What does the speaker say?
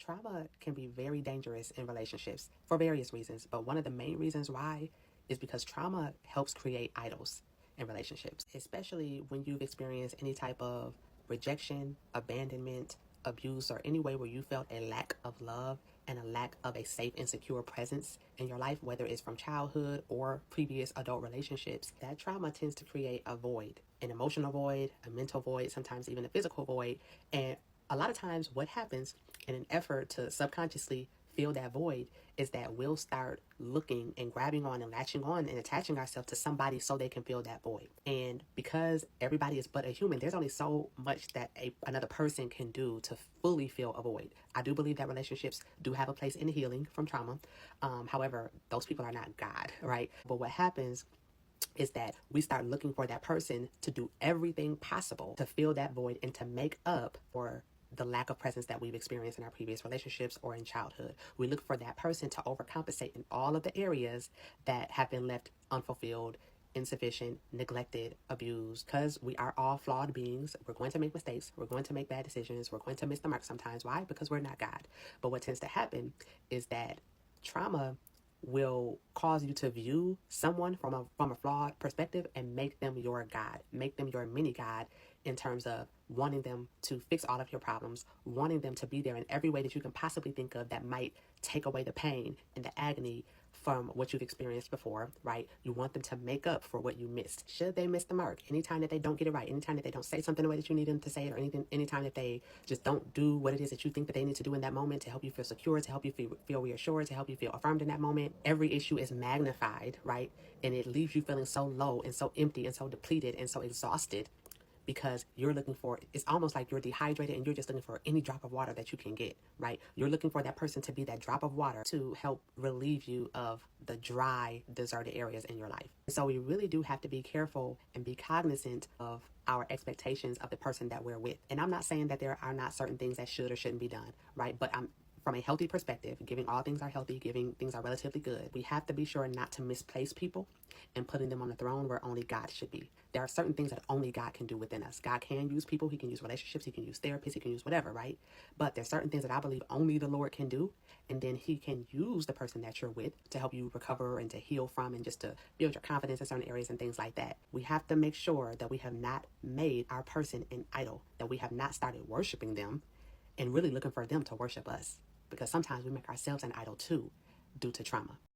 Trauma can be very dangerous in relationships for various reasons, but one of the main reasons why is because trauma helps create idols in relationships, especially when you've experienced any type of rejection, abandonment, abuse, or any way where you felt a lack of love and a lack of a safe and secure presence in your life, whether it's from childhood or previous adult relationships. That trauma tends to create a void, an emotional void, a mental void, sometimes even a physical void. And a lot of times what happens in an effort to subconsciously fill that void is that we'll start looking and grabbing on and latching on and attaching ourselves to somebody so they can fill that void. And because everybody is but a human, there's only so much that another person can do to fully fill a void. I do believe that relationships do have a place in healing from trauma. However, those people are not God, right? But what happens is that we start looking for that person to do everything possible to fill that void and to make up for the lack of presence that we've experienced in our previous relationships or in childhood. We look for that person to overcompensate in all of the areas that have been left unfulfilled, insufficient, neglected, abused, because we are all flawed beings. We're going to make mistakes. We're going to make bad decisions. We're going to miss the mark sometimes. Why? Because we're not God. But what tends to happen is that trauma will cause you to view someone from a flawed perspective and make them your God, make them your mini God, in terms of wanting them to fix all of your problems, wanting them to be there in every way that you can possibly think of that might take away the pain and the agony from what you've experienced before, right? You want them to make up for what you missed. Should they miss the mark, anytime that they don't get it right, anytime that they don't say something the way that you need them to say it, or anytime that they just don't do what it is that you think that they need to do in that moment to help you feel secure, to help you feel reassured, to help you feel affirmed in that moment, every issue is magnified, right? And it leaves you feeling so low and so empty and so depleted and so exhausted, because you're looking for, it's almost like you're dehydrated and you're just looking for any drop of water that you can get, right? You're looking for that person to be that drop of water to help relieve you of the dry, deserted areas in your life. So we really do have to be careful and be cognizant of our expectations of the person that we're with. And I'm not saying that there are not certain things that should or shouldn't be done, right? But I'm from a healthy perspective, giving all things are healthy, giving things are relatively good. We have to be sure not to misplace people and putting them on the throne where only God should be. There are certain things that only God can do within us. God can use people, he can use relationships, he can use therapists, he can use whatever, right? But there's certain things that I believe only the Lord can do. And then he can use the person that you're with to help you recover and to heal from and just to build your confidence in certain areas and things like that. We have to make sure that we have not made our person an idol, that we have not started worshiping them and really looking for them to worship us. Because sometimes we make ourselves an idol too due to trauma.